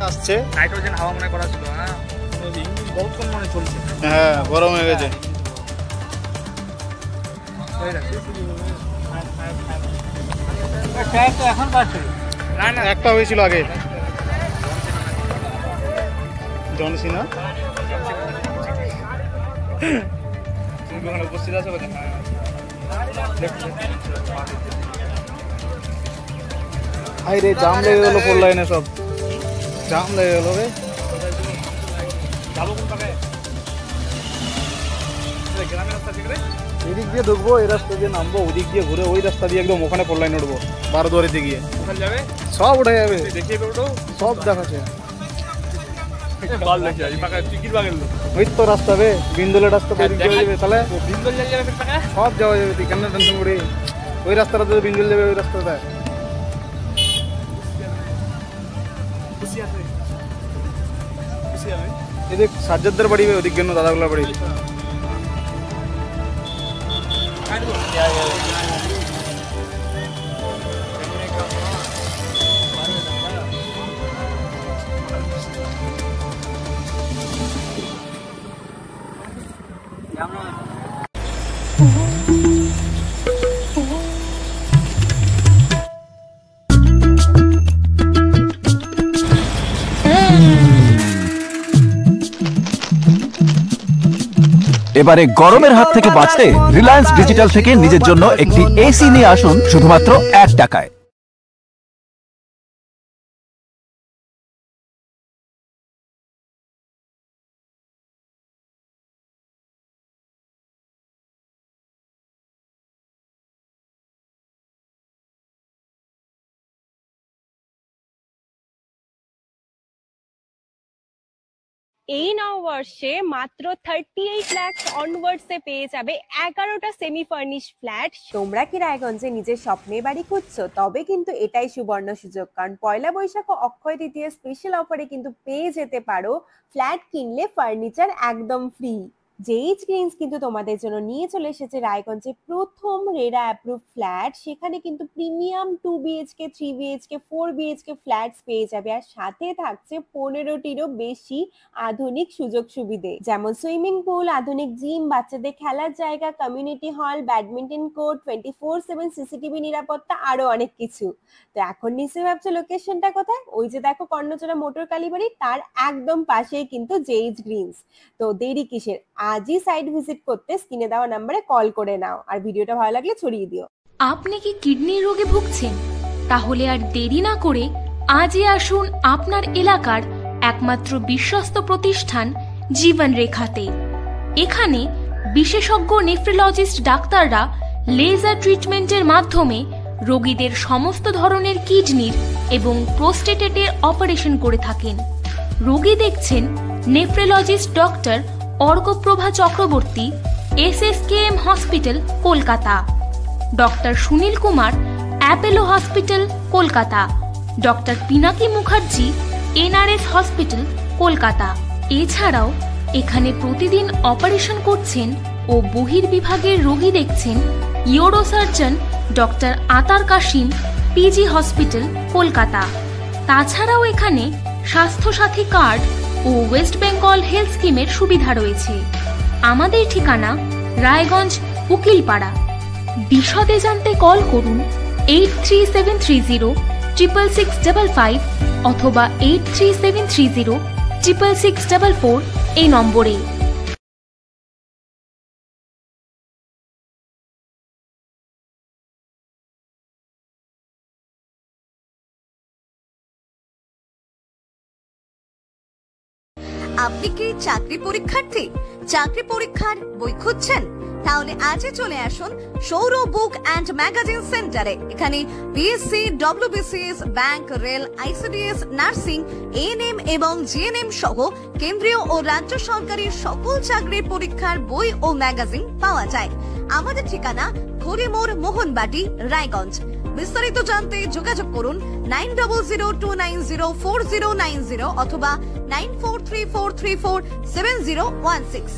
আসছে নাইট্রোজেন হাওয়া মনে করা ছিল। হ্যাঁ বহুত কম মনে চলছে। হ্যাঁ গরম হয়ে গেছে। এখন পাচ্ছে না, না একটা হয়েছিল আগে জন সিনা। উপস্থিত আছে হাই রে জাম লেগে গেল, ফোর লাইনে সব জাম লেগে গেল রে। যাবো কোন পাবে? গ্রামের রাস্তা থেকে রে এদিক দিয়ে ঢুকবো, এই রাস্তা দিয়ে নামবো, ওদিক দিয়ে ঘুরে ওই রাস্তা দিয়ে একদম ওখানে ফোর লাইন উঠবো, বারোদুয়ারিতে গিয়ে ওখানে যাবে সব উঠে যাবে, দেখিয়ে ওটো সব দেখাচ্ছে। বাল লাগছে এই পাকা টিকিট বাগেল ওই তো রাস্তা বে বিন্দুলের রাস্তা তো এদিক দিয়ে যাবে, তাহলে বিন্দল যাবে ফির পাকা সব যাওয়া যাবে। তুই কেন টেনশন করি? ওই রাস্তাটা তো বিন্দুল যাবে, ওই রাস্তাটা। খুশি আছে খুশি আমি এদিক সাজ্জাদদের বাড়ি, ওদিক গেল দাদাগুলার বাড়ি। এবারে গরমের হাত থেকে বাঁচতে রিলায়েন্স ডিজিটাল থেকে নিজের জন্য একটি এসি নিয়ে আসুন শুধুমাত্র 1 টাকায়। এই নববর্ষে মাত্র 38 লাখ অনওয়ার্ডসে পেয়ে যাবে 11টা সেমি ফার্নিশ ফ্ল্যাট। তোমরা কি রায়গঞ্জে নিজের স্বপ্নের বাড়ি খুঁজছো? তবে কিন্তু এটাই সুবর্ণ সুযোগ, কারণ পয়লা বৈশাখ ও অক্ষয় তৃতীয়া স্পেশাল অফারে কিন্তু পেয়ে যেতে পারো ফ্ল্যাট কিনলে ফার্নিচার একদম ফ্রি। জেইচ গ্রিনস কিন্তু তোমাদের জন্য নিয়ে চলে এসেছে রায়গঞ্জে প্রথম রেরা অ্যাপ্রুভ ফ্ল্যাট। সেখানে কিন্তু premium 2 BHK 3 BHK 4 BHK flats পেয়ে যাবে, আর সাথে থাকছে 15টিরও বেশি আধুনিক সুযোগ সুবিধে, যেমন সুইমিং পুল, আধুনিক জিম, বাচ্চাদের খেলার জায়গা, community hall, badminton court, 24/7 CCTV নিরাপত্তা, আরো অনেক কিছু। তো এখন নিশ্চয়ই ভাবছো লোকেশনটা কোথায়? ওই যে দেখো কর্ণচড়া মোটর কালীবাড়ি, তার একদম পাশেই কিন্তু জেইচ গ্রিনস। তো দেরি কিসের? আজই সাইট ভিজিট করতে স্ক্রিনে দেওয়া নম্বরে কল করে নাও, আর ভিডিওটা ভালো লাগলে ছড়িয়ে দিও। আপনি কি কিডনি রোগে ভুগছেন? তাহলে আর দেরি না করে আজই আসুন আপনার এলাকার একমাত্র বিশ্বস্ত প্রতিষ্ঠান জীবন রেখাতে। এখানে বিশেষজ্ঞ নেফ্রোলজিস্ট ডাক্তাররা লেজার ট্রিটমেন্টের মাধ্যমে রোগীদের সমস্ত ধরনের কিডনির এবং প্রোস্টেটের অপারেশন করে থাকেন। রোগী দেখছেন nephrologist doctor Arkaprava Chakraborty, SSKM hospital, Kolkata. Doctor Sunil Kumar, Apollo hospital, Kolkata. Doctor Pinaki Mukherjee, NRS hospital, Kolkata. এছাড়াও এখানে প্রতিদিন অপারেশন করছেন ও বহির্বিভাগের রোগী দেখছেন ইউরোসার্জন ডক্টর আতার কাশিম, PG হসপিটাল, কলকাতা। তাছাড়াও এখানে স্বাস্থ্যসাথী কার্ড ও ওয়েস্ট বেঙ্গল হেলথ স্কিমের সুবিধা রয়েছে। আমাদের ঠিকানা রায়গঞ্জ, উকিলপাড়া। বিশদে জানতে কল করুন 8373066655 অথবা 8373066644 এই নম্বরে। আপনি কি চাকরি পরীক্ষার্থী? চাকরি পরীক্ষার বই খুঁজছেন? তাহলে আজই চলে আসুন সৌর বুক অ্যান্ড ম্যাগাজিন সেন্টারে। এখানে BSc, WBCS, bank, rail, ICDS, nursing, ANM এবং GNM সহ কেন্দ্রীয় ও রাজ্য সরকারের সকল চাকরির পরীক্ষার বই ও ম্যাগাজিন পাওয়া যায়। আমাদের ঠিকানা হরিমোড়, মোহনবাটি, রায়গঞ্জ। বিস্তারিত জানতে যোগাযোগ করুন 9002904090 অথবা 9434347016।